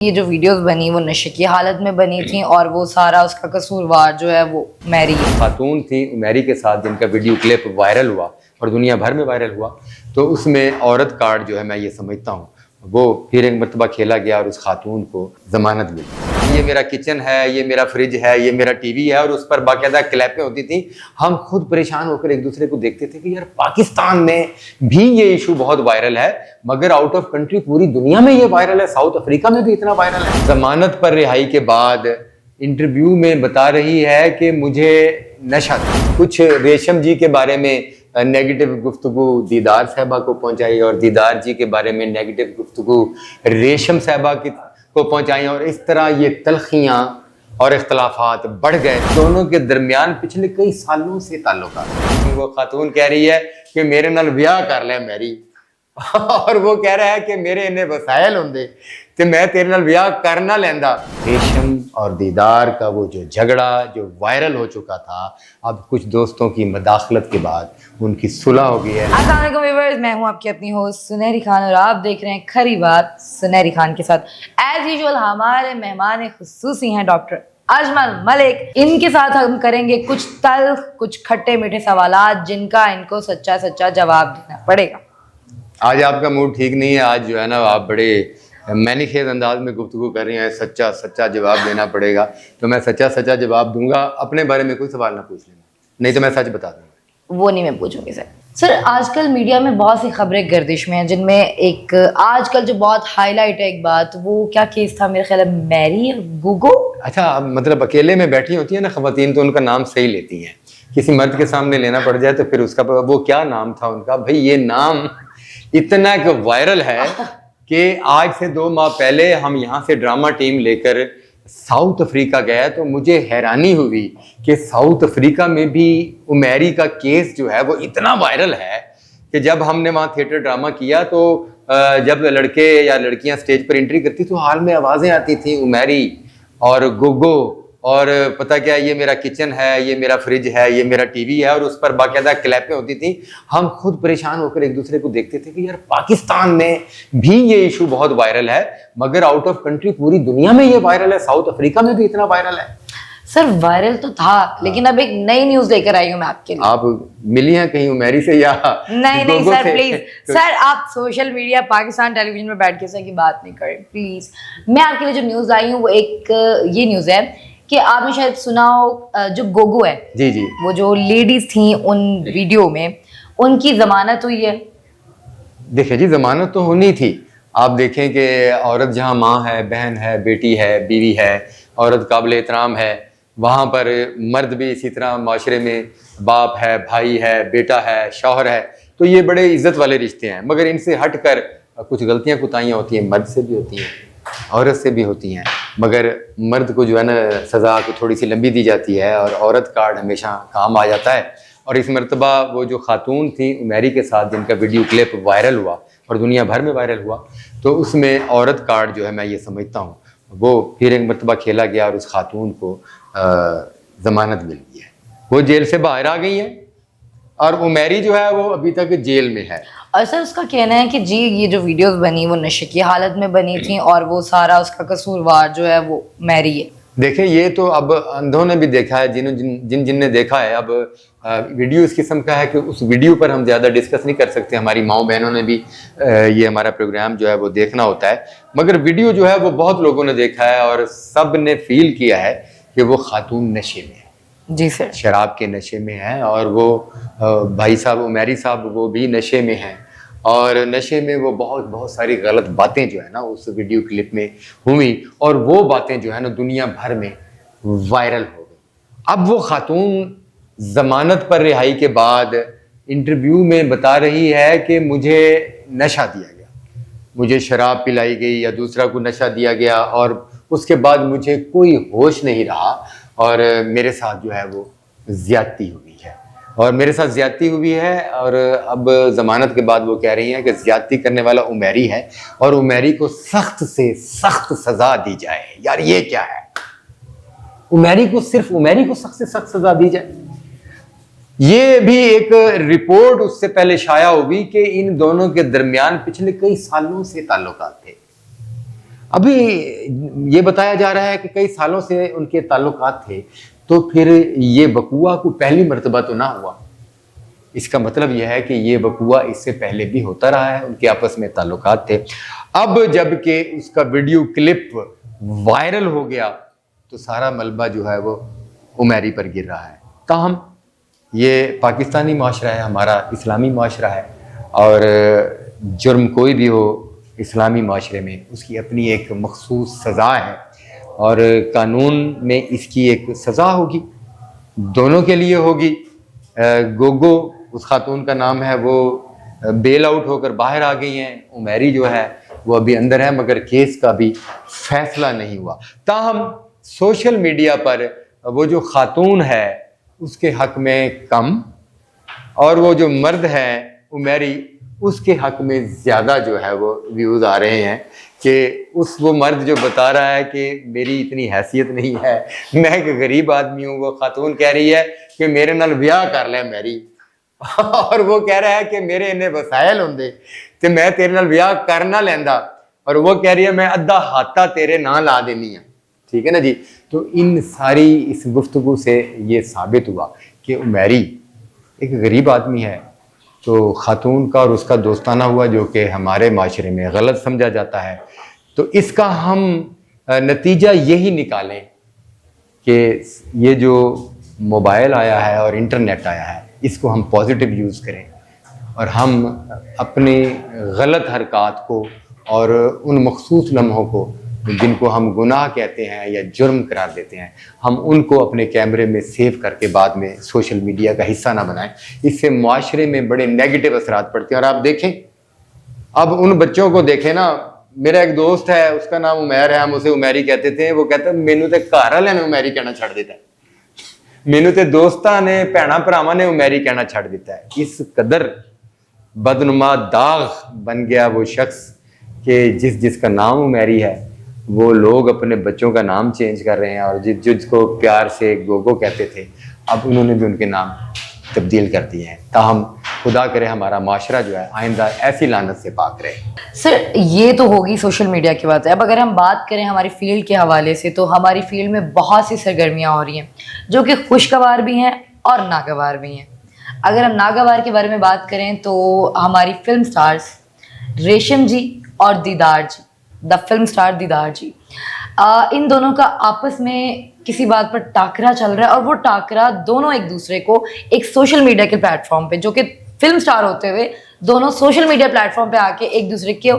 ये जो वीडियोस बनी वो नशे की हालत में बनी थी और वो सारा उसका कसूरवार जो है वो मैरी है। खातून थी मैरी के साथ जिनका वीडियो क्लिप वायरल हुआ और दुनिया भर में वायरल हुआ, तो उसमें औरत कार्ड जो है मैं ये समझता हूँ वो फिर एक मरतबा खेला गया और उस खातून को ज़मानत मिली। ये मेरा किचन है, ये मेरा फ्रिज है, ये मेरा टीवी है, और उस पर बाकायदा क्लैपें होती थी। हम खुद परेशान होकर एक दूसरे को देखते थे कि यार पाकिस्तान में भी ये इशू बहुत वायरल है, मगर आउट ऑफ कंट्री पूरी दुनिया में ये वायरल है, साउथ अफ्रीका में भी इतना वायरल है। ज़मानत पर रिहाई के बाद इंटरव्यू में बता रही है कि मुझे नशा था। कुछ रेशम जी के बारे में नेगेटिव गुफ्तगू दीदार साहबा को पहुंचाई और दीदार जी के बारे में नेगेटिव गुफ्तगू रेशम साहबा को पहुंचाई, और इस तरह ये तलखियाँ और इख्तलाफात बढ़ गए। दोनों के दरमियान पिछले कई सालों से ताल्लुकात। वो खातून कह रही है कि मेरे नाल ब्याह कर ले मैरी, और वो कह रहा है कि मेरे इन्ने वसायल होंदे ते मैं तेरे नाल ब्याह करना लेंदा। रेशम और दीदार का वो जो झगड़ा जो वायरल हो चुका था, अब कुछ दोस्तों की मदाखलत के बाद उनकी सुलह हो गई है। अस्सलाम वालेकुम व्यूअर्स, मैं हूं आपकी अपनी होस्ट सुनहरी खान और आप देख रहे हैं खरी बात सुनहरी खान के साथ। एज यूजुअल हमारे मेहमान खुसूसी हैं डॉक्टर अजमल मलिक। इनके साथ हम करेंगे कुछ तल्ख कुछ खट्टे मीठे सवालात जिनका इनको सच्चा सच्चा जवाब देना पड़ेगा। आज आपका मूड ठीक नहीं है, आज जो है ना आप बड़े मैनीखेज अंदाज में गुफ्तगू कर रही हैं, सच्चा सच्चा जवाब देना पड़ेगा। तो मैं सच्चा सच्चा जवाब दूंगा, अपने बारे में कोई सवाल ना पूछ लेना, नहीं तो मैं सच बता दूंगा। वो नहीं मैं पूछूंगी सर आजकल मीडिया में बहुत सी खबरें गर्दिश में हैं, जिनमें एक आजकल जो बहुत हाईलाइट है एक बात, वो क्या केस था मेरे ख्याल में मैरी और गुगो। अच्छा, मतलब अकेले में बैठी होती है ना खवातीन तो उनका नाम सही लेती हैं, किसी मर्द के सामने लेना पड़ जाए तो फिर उसका वो क्या नाम था उनका, भाई ये नाम इतना वायरल है कि आज से 2 माह पहले हम यहाँ से ड्रामा टीम लेकर साउथ अफ्रीका गया, तो मुझे हैरानी हुई कि साउथ अफ्रीका में भी उमैरी का केस जो है वो इतना वायरल है कि जब हमने वहाँ थिएटर ड्रामा किया तो जब लड़के या लड़कियाँ स्टेज पर एंट्री करती तो हाल में आवाज़ें आती थी उमैरी और गोगो, और पता क्या, ये मेरा किचन है, ये मेरा फ्रिज है, ये मेरा टीवी है, और उस पर बाकायदा क्लैपें होती थी। हम खुद परेशान होकर एक दूसरे को देखते थे कि यार पाकिस्तान में भी ये इशू बहुत वायरल है, मगर आउट ऑफ कंट्री पूरी दुनिया में ये वायरल है, साउथ अफ्रीका में भी इतना वायरल है। सर वायरल तो था, लेकिन अब एक नई न्यूज लेकर आई हूँ मैं आपके लिए। आप मिली हैं कहीं उमैरी से या नहीं सर प्लीज सर, आप सोशल मीडिया पाकिस्तान टेलीविजन में बैठ के सर की बात नहीं करें प्लीज। मैं आपके लिए जो न्यूज लाई हूँ वो एक ये न्यूज है कि आपने शायद सुना हो, जो गोगो है जी जी, वो जो लेडीज थी उन वीडियो में, उनकी जमानत हुई है। देखिए जी, जमानत तो होनी थी। आप देखें कि औरत जहाँ माँ है, बहन है, बेटी है, बीवी है, औरत काबिल एहतराम है, वहाँ पर मर्द भी इसी तरह माशरे में बाप है, भाई है, बेटा है, शौहर है, तो ये बड़े इज्जत वाले रिश्ते हैं। मगर इनसे हटकर कुछ गलतियाँ कुताहियाँ होती हैं, मर्द से भी होती हैं, औरत से भी होती हैं, मगर मर्द को जो है ना सज़ा को थोड़ी सी लंबी दी जाती है और औरत कार्ड हमेशा काम आ जाता है। और इस मरतबा वो जो खातून थी उमैरी के साथ जिनका वीडियो क्लिप वायरल हुआ और दुनिया भर में वायरल हुआ, तो उसमें औरत कार्ड जो है मैं ये समझता हूँ वो फिर एक मरतबा खेला गया और उस खातून को ज़मानत मिल गई है। वो जेल से बाहर आ गई है और उमैरी जो है वो अभी तक जेल में है। और सर उसका कहना है कि जी ये जो वीडियोस बनी वो नशे की हालत में बनी थी और वो सारा उसका कसूरवार जो है वो मैरी है। देखें, ये तो अब अंधों ने भी देखा है, जिनने देखा है। अब वीडियो इस किस्म का है कि उस वीडियो पर हम ज़्यादा डिस्कस नहीं कर सकते। हमारी माओ बहनों ने भी ये हमारा प्रोग्राम जो है वो देखना होता है, मगर वीडियो जो है वो बहुत लोगों ने देखा है और सब ने फील किया है कि वो खातून नशे में है। जी सर, शराब के नशे में है, और वो भाई साहब उमैरी साहब वो भी नशे में हैं, और नशे में वो बहुत सारी गलत बातें जो है ना उस वीडियो क्लिप में हुई, और वो बातें जो है ना दुनिया भर में वायरल हो गई। अब वो खातून जमानत पर रिहाई के बाद इंटरव्यू में बता रही है कि मुझे नशा दिया गया, मुझे शराब पिलाई गई या दूसरा को नशा दिया गया, और उसके बाद मुझे कोई होश नहीं रहा और मेरे साथ जो है वो ज्यादती हुई है, और मेरे साथ ज्यादती हुई है। और अब जमानत के बाद वो कह रही हैं कि ज्यादती करने वाला उमैरी है और उमैरी को सख्त से सख्त सजा दी जाए। यार ये क्या है, उमैरी को सिर्फ उमैरी को सख्त से सख्त सजा दी जाए। ये भी एक रिपोर्ट उससे पहले शाया हुई कि इन दोनों के दरमियान पिछले कई सालों से ताल्लुकात थे, अभी ये बताया जा रहा है कि कई सालों से उनके ताल्लुकात थे, तो फिर ये वकूआ को पहली मर्तबा तो ना हुआ। इसका मतलब यह है कि ये वकूआ इससे पहले भी होता रहा है, उनके आपस में ताल्लुकात थे। अब जबकि उसका वीडियो क्लिप वायरल हो गया तो सारा मलबा जो है वो उमैरी पर गिर रहा है। ताहम ये पाकिस्तानी माशरा है, हमारा इस्लामी माशरा है, और जुर्म कोई भी हो इस्लामी माशरे में उसकी अपनी एक मखसूस सज़ा है, और कानून में इसकी एक सज़ा होगी, दोनों के लिए होगी। गोगो उस खातून का नाम है, वो बेल आउट होकर बाहर आ गई हैं। उमैरी जो है वो अभी अंदर है, मगर केस का भी फैसला नहीं हुआ। ताहम सोशल मीडिया पर वो जो खातून है उसके हक में कम, और वो जो मर्द है उमैरी उसके हक में ज़्यादा जो है वो व्यूज़ आ रहे हैं कि वो मर्द जो बता रहा है कि मेरी इतनी हैसियत नहीं है, मैं एक गरीब आदमी हूँ, वो खातून कह रही है कि मेरे नाल ब्याह कर ले मैरी, और वो कह रहा है कि मेरे इन्ने वसायल होंदे ते मैं तेरे नाल ब्याह कर ना लैंदा, और वो कह रही है मैं अद्धा हाथा तेरे ना ला देनी है। ठीक है ना जी। तो इन सारी इस गुफ्तगू से ये साबित हुआ कि उमैरी एक गरीब आदमी है, तो खातून का और उसका दोस्ताना हुआ जो कि हमारे माशरे में गलत समझा जाता है। तो इसका हम नतीजा यही निकालें कि ये जो मोबाइल आया है और इंटरनेट आया है इसको हम पॉजिटिव यूज़ करें, और हम अपनी गलत हरकत को और उन मखसूस लम्हों को जिनको हम गुनाह कहते हैं या जुर्म करार देते हैं, हम उनको अपने कैमरे में सेव करके बाद में सोशल मीडिया का हिस्सा ना बनाएं। इससे माशरे में बड़े नेगेटिव असरात पड़ते हैं। और आप देखें, अब उन बच्चों को देखें ना, मेरा एक दोस्त है उसका नाम उमैर है, हम उसे उमैरी कहते थे, वो कहता मैनू तो घर वाले ने उमैरी कहना छड़ देता है, मैनू तो दोस्तां ने भैणा भरावां ने उमैरी कहना छड़ देता है। इस कदर बदनुमा दाग बन गया वो शख्स कि जिसका नाम उमैरी है वो लोग अपने बच्चों का नाम चेंज कर रहे हैं, और जिसको प्यार से गोगो कहते थे अब उन्होंने भी उनके नाम तब्दील कर दिए हैं। ताहम खुदा करे हमारा माशरा जो है आइंदा ऐसी लानत से पाक रहे। सर ये तो होगी सोशल मीडिया की बात है। अब अगर हम बात करें हमारी फील्ड के हवाले से, तो हमारी फील्ड में बहुत सी सरगर्मियाँ हो रही हैं जो कि खुशगवार भी हैं और नागवार भी हैं। अगर हम नागवार के बारे में बात करें तो हमारी फिल्म स्टार्स रेशम जी और दीदार जी, द फिल्म स्टार दीदार जी, इन दोनों का आपस में किसी बात पर टाकरा चल रहा है, और वो टाकरा दोनों एक दूसरे को एक सोशल मीडिया के प्लेटफॉर्म पे, जो कि फिल्म स्टार होते हुए दोनों सोशल मीडिया प्लेटफॉर्म पे आके एक दूसरे के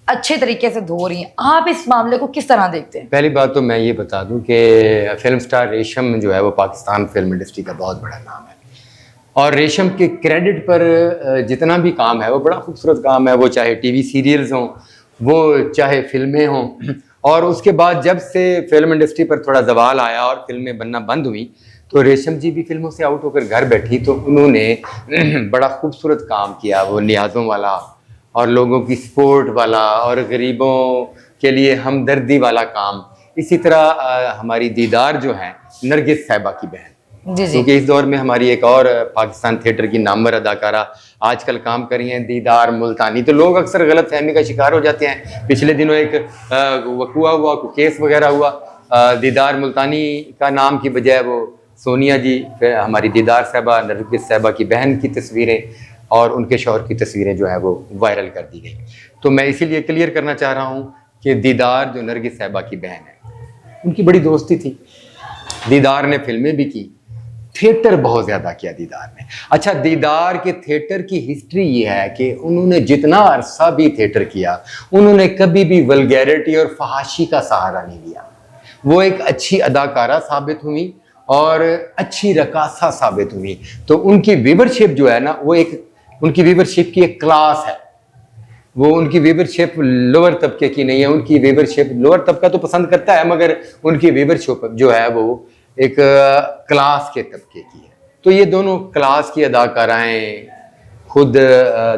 अच्छे तरीके से धो रही हैं। आप इस मामले को किस तरह देखते हैं? पहली बात तो मैं ये बता दूं कि फिल्म स्टार रेशम जो है वो पाकिस्तान फिल्म इंडस्ट्री का बहुत बड़ा नाम है, और रेशम के क्रेडिट पर जितना भी काम है वो बड़ा खूबसूरत काम है, वो चाहे टीवी सीरियल्स हों, वो चाहे फिल्में हों। और उसके बाद जब से फिल्म इंडस्ट्री पर थोड़ा जवाल आया और फिल्में बनना बंद हुई तो रेशम जी भी फिल्मों से आउट होकर घर बैठी, तो उन्होंने बड़ा खूबसूरत काम किया, वो नियाज़ों वाला और लोगों की सपोर्ट वाला और गरीबों के लिए हमदर्दी वाला काम। इसी तरह हमारी दीदार जो है नरगिस साहिबा की बहन, जी जी, क्योंकि इस दौर में हमारी एक और पाकिस्तान थिएटर की नामवर अदाकारा आजकल काम कर रही हैं, दीदार मुल्तानी। तो लोग अक्सर गलत फहमी का शिकार हो जाते हैं। पिछले दिनों एक वकूआ हुआ, केस वगैरह हुआ, दीदार मुल्तानी का नाम की बजाय वो सोनिया जी, हमारी दीदार साहबा नरगिस साहबा की बहन की तस्वीरें और उनके शौहर की तस्वीरें जो है वो वायरल कर दी गई। तो मैं इसीलिए क्लियर करना चाह रहा हूँ कि दीदार जो नरगिस साहबा की बहन है उनकी बड़ी दोस्ती थी। दीदार ने फिल्में भी की, थिएटर बहुत ज़्यादा किया दीदार ने। अच्छा, दीदार के थिएटर की हिस्ट्री ये है कि उन्होंने जितना अरसा भी थिएटर किया उन्होंने कभी भी वल्गैरिटी और फहाशी का सहारा नहीं लिया। वो एक अच्छी अदाकारा साबित हुई और अच्छी रकासा साबित हुई। तो उनकी व्यूवरशिप जो है ना, वो एक उनकी व्यूवरशिप की एक क्लास है। वो उनकी व्यूवरशिप लोअर तबके की नहीं है। उनकी व्यूवरशिप लोअर तबका तो पसंद करता है, मगर उनकी व्यूवरशिप जो है वो एक क्लास के तबके की है। तो ये दोनों क्लास की अदाकाराएँ, खुद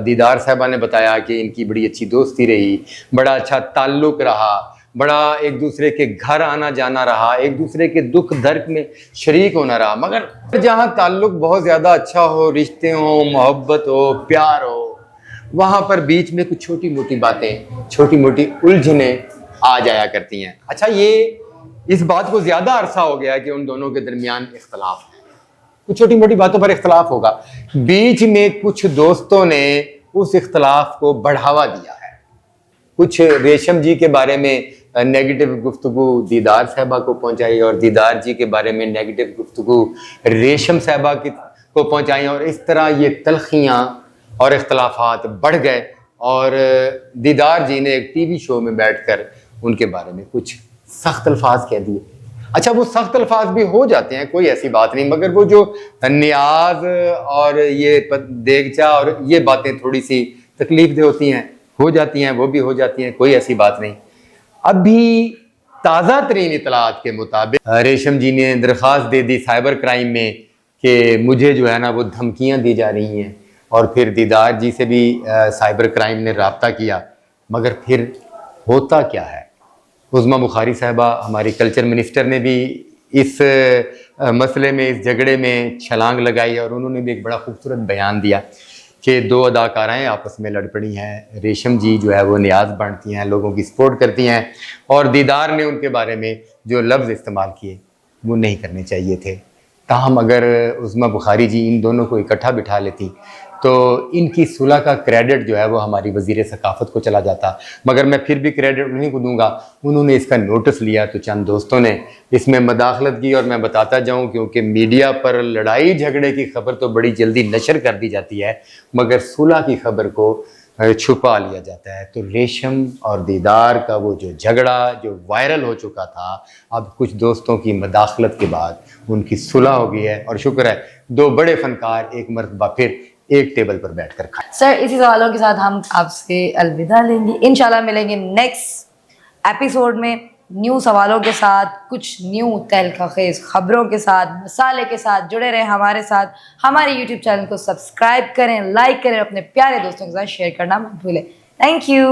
दीदार साहबा ने बताया कि इनकी बड़ी अच्छी दोस्ती रही, बड़ा अच्छा ताल्लुक़ रहा, बड़ा एक दूसरे के घर आना जाना रहा, एक दूसरे के दुख दर्द में शरीक होना रहा। मगर जहाँ ताल्लुक़ बहुत ज़्यादा अच्छा हो, रिश्ते हों, मोहब्बत हो, प्यार हो, वहाँ पर बीच में कुछ छोटी मोटी बातें, छोटी मोटी उलझनें आ जाया करती हैं। अच्छा, ये इस बात को ज़्यादा अरसा हो गया कि उन दोनों के दरमियान इख्तलाफ है, कुछ छोटी मोटी बातों पर इख्तलाफ होगा। बीच में कुछ दोस्तों ने उस इख्तलाफ को बढ़ावा दिया है, कुछ रेशम जी के बारे में नेगेटिव गुफ्तगू दीदार साहबा को पहुंचाई और दीदार जी के बारे में नेगेटिव गुफ्तगू रेशम साहबा को पहुंचाई, और इस तरह ये तलखियाँ और इख्तलाफात बढ़ गए और दीदार जी ने एक टीवी शो में बैठकर उनके बारे में कुछ सख्त अल्फाज कह दिए। अच्छा, वो सख्त अल्फाज भी हो जाते हैं, कोई ऐसी बात नहीं, मगर वो जो नियाज और ये देगचा और ये बातें थोड़ी सी तकलीफ दे होती हैं, हो जाती हैं, वो भी हो जाती हैं, कोई ऐसी बात नहीं। अभी ताज़ा तरीन इतलात के मुताबिक रेशम जी ने दरख्वास्त दे दी साइबर क्राइम में कि मुझे जो है ना वो धमकियां दी जा रही हैं, और फिर दीदार जी से भी साइबर क्राइम ने रब्ता किया। मगर फिर होता क्या है, उज़्मा बुखारी साहबा हमारी कल्चर मिनिस्टर ने भी इस मसले में, इस झगड़े में छलांग लगाई और उन्होंने भी एक बड़ा खूबसूरत बयान दिया कि दो अदाकाराएँ आपस में लड़ पड़ी हैं। रेशम जी जो है वो नियाज बांटती हैं, लोगों की सपोर्ट करती हैं, और दीदार ने उनके बारे में जो लफ्ज़ इस्तेमाल किए वो नहीं करने चाहिए थे। ताहम अगर उज़्मा बुखारी जी इन दोनों को इकट्ठा बिठा लेती तो इनकी सुलह का क्रेडिट जो है वो हमारी वज़ीर सकाफ़त को चला जाता। मगर मैं फिर भी क्रेडिट उन्हीं को दूंगा, उन्होंने इसका नोटिस लिया तो चंद दोस्तों ने इसमें मदाखलत की। और मैं बताता जाऊं, क्योंकि मीडिया पर लड़ाई झगड़े की खबर तो बड़ी जल्दी नशर कर दी जाती है, मगर सुलह की खबर को छुपा लिया जाता है। तो रेशम और दीदार का वो जो झगड़ा जो वायरल हो चुका था, अब कुछ दोस्तों की मदाखलत के बाद उनकी सुलह हो गई है, और शुक्र है दो बड़े फनकार एक मरतबा फिर एक टेबल पर बैठकर खाएं। सर, इसी सवालों के साथ हम आपसे अलविदा लेंगे। इंशाल्लाह मिलेंगे नेक्स्ट एपिसोड में न्यू सवालों के साथ, कुछ न्यू तहलका-खेज़ खबरों के साथ, मसाले के साथ। जुड़े रहें हमारे साथ, हमारे यूट्यूब चैनल को सब्सक्राइब करें, लाइक करें, अपने प्यारे दोस्तों के साथ शेयर करना मत भूलें। Thank you.